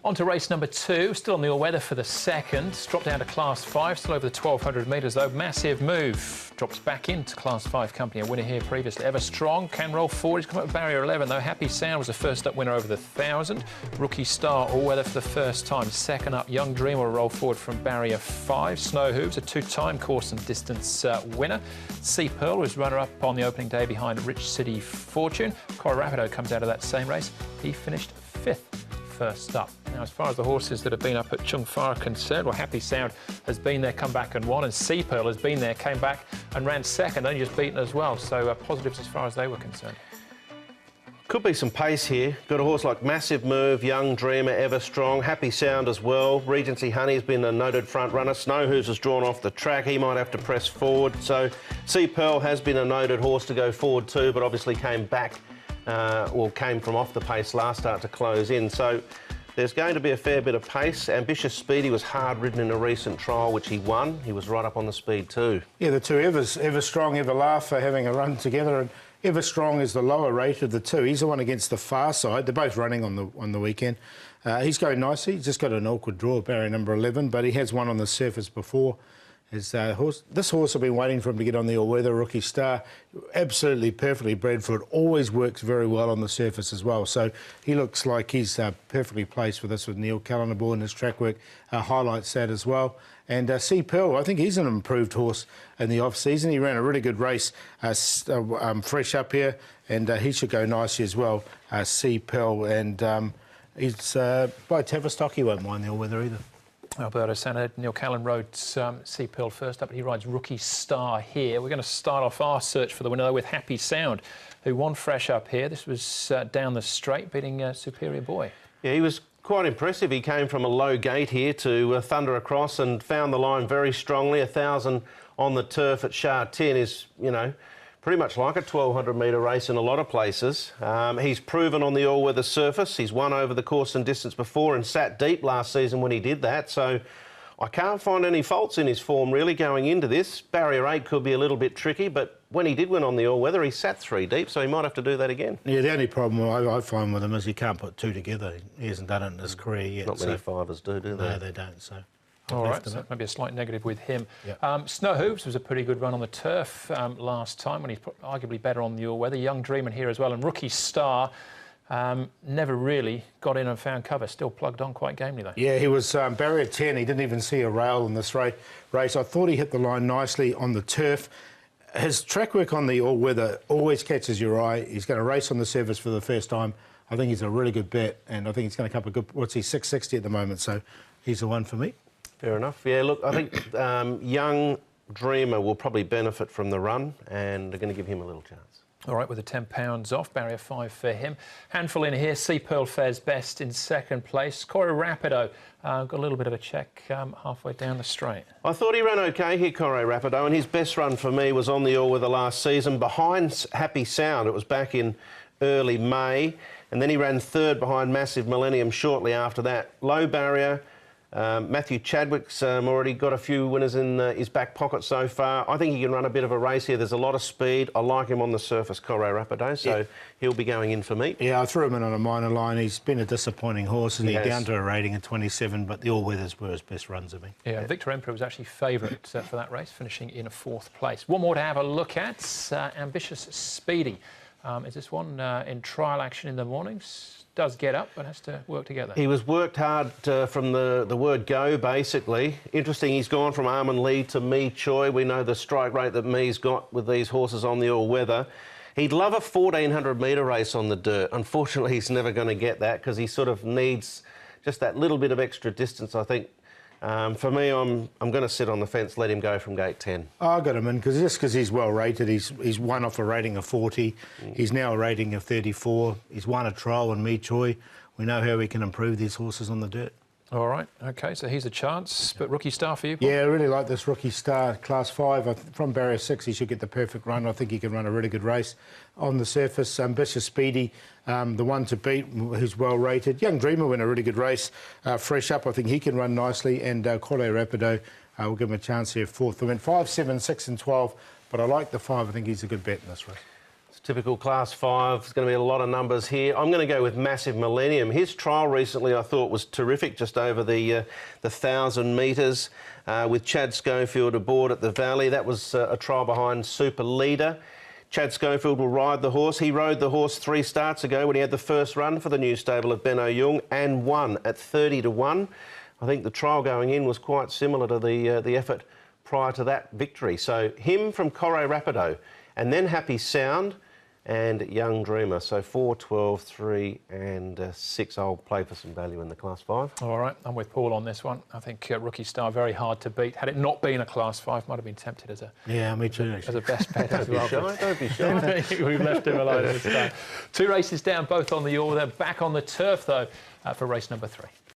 On to race number 2, still on the all-weather for the second. Dropped down to Class 5, still over the 1,200 metres though. Massive move. Drops back into Class 5 company. A winner here previously. Ever Strong can roll forward. He's come up with barrier 11 though. Happy Sound was the first up winner over the 1,000. Rookie Star all-weather for the first time. Second up, Young Dream will roll forward from barrier 5. Snow Hooves, a 2-time course and distance winner. Sea Pearl was runner-up on the opening day behind Rich City Fortune. Corey Rapido comes out of that same race. He finished 5th. First up. Now, as far as the horses that have been up at Chung Fa are concerned, well, Happy Sound has been there, come back and won, and Sea Pearl has been there, came back and ran second, only just beaten as well. So positives as far as they were concerned. Could be some pace here. Got a horse like Massive Move, Young Dreamer, Ever Strong, Happy Sound as well. Regency Honey has been a noted front runner. Snow Hooves has drawn off the track. He might have to press forward. So Sea Pearl has been a noted horse to go forward too, but obviously came back. Came from off the pace last start to close in. So there's going to be a fair bit of pace. Ambitious Speedy was hard ridden in a recent trial, which he won. He was right up on the speed too. Yeah, the two Evers, Ever Strong, Ever Laugh, are having a run together. And Ever Strong is the lower rate of the two. He's the one against the far side. They're both running on the weekend. He's going nicely. He's just got an awkward draw, barrier number 11, but he has won on the surface before. This horse have been waiting for him to get on the all-weather. Rookie Star, absolutely perfectly bred for it, always works very well on the surface as well. So he looks like he's perfectly placed for this with Neil Callan aboard, and his track work highlights that as well. And Sea Pearl, I think he's an improved horse in the off-season. He ran a really good race, fresh up here, and he should go nicely as well, Sea Pearl. And he's by Tavistock, he won't mind the all-weather either. Alberto Sanad, Neil Callan rode Sea Pearl first up, but he rides Rookie Star here. We're going to start off our search for the winner with Happy Sound, who won fresh up here. This was down the straight, beating Superior Boy. Yeah, he was quite impressive. He came from a low gate here to thunder across and found the line very strongly. 1,000 on the turf at Sha Tin is, you know, pretty much like a 1,200-metre race in a lot of places. He's proven on the all-weather surface. He's won over the course and distance before and sat deep last season when he did that. So I can't find any faults in his form really going into this. Barrier 8 could be a little bit tricky, but when he did win on the all-weather, he sat 3 deep, so he might have to do that again. Yeah, the only problem I find with him is he can't put 2 together. He hasn't done it in his career yet. Not many fivers do they? No, they don't, so... All right, so maybe a slight negative with him. Yep. Snow Hooves was a pretty good run on the turf last time when he's arguably better on the all-weather. Young Dream in here as well, and Rookie Star never really got in and found cover. Still plugged on quite gamely though. Yeah, he was barrier 10. He didn't even see a rail in this race. I thought he hit the line nicely on the turf. His track work on the all-weather always catches your eye. He's going to race on the surface for the first time. I think he's a really good bet, and I think he's going to come up a good, what's he, 660 at the moment, so he's the one for me. Fair enough. Yeah, look, I think Young Dreamer will probably benefit from the run, and they're going to give him a little chance. All right, with the £10 off, barrier 5 for him. Handful in here, Sea Pearl fares best in second place. Corey Rapido got a little bit of a check halfway down the straight. I thought he ran OK here, Corey Rapido, and his best run for me was on the all-weather last season behind Happy Sound. It was back in early May, and then he ran 3rd behind Massive Millennium shortly after that. Low barrier. Matthew Chadwick's already got a few winners in his back pocket so far. I think he can run a bit of a race here. There's a lot of speed. I like him on the surface, Corey Rapido, so he'll be going in for me. Yeah, I threw him in on a minor line. He's been a disappointing horse, and he's down to a rating of 27, but the all-weathers were his best runs of me. Yeah, Victor Emperor was actually favourite for that race, finishing in 4th place. One more to have a look at, Ambitious Speedy. Is this one in trial action in the mornings? Does get up but has to work together. He was worked hard from the word go, basically. Interesting, he's gone from Armin Lee to Me Choi. We know the strike rate that Me's got with these horses on the all-weather. He'd love a 1,400-metre race on the dirt. Unfortunately, he's never going to get that because he sort of needs just that little bit of extra distance, I think. For me, I'm going to sit on the fence, let him go from gate 10. I got him in because he's well rated. He's won off a rating of 40. He's now a rating of 34. He's won a trial in Me Choi. We know how we can improve these horses on the dirt. All right, OK, so here's a chance. But Rookie Star for you, Paul? Yeah, I really like this Rookie Star, Class 5. From barrier 6, he should get the perfect run. I think he can run a really good race on the surface. Ambitious Speedy, the one to beat, who's well rated. Young Dreamer win a really good race. Fresh up, I think he can run nicely. And Corey Rapido, we'll give him a chance here, 4th. I went 5, 7, 6 and 12, but I like the 5. I think he's a good bet in this race. Typical Class 5. There's going to be a lot of numbers here. I'm going to go with Massive Millennium. His trial recently I thought was terrific, just over the 1,000 metres with Chad Schofield aboard at the Valley. That was a trial behind Super Leader. Chad Schofield will ride the horse. He rode the horse 3 starts ago when he had the first run for the new stable of Benno Jung and won at 30 to 1. I think the trial going in was quite similar to the effort prior to that victory. So him from Corre Rapido, and then Happy Sound and Young Dreamer. So 4, 12, 3 and 6. I'll play for some value in the Class 5. All right, I'm with Paul on this one. I think Rookie Star very hard to beat. Had it not been a Class 5, might have been tempted as a me too. As a best bet as well. Don't be shy. We've left him alone this time. 2 races down, both on the order. Back on the turf though for race number 3.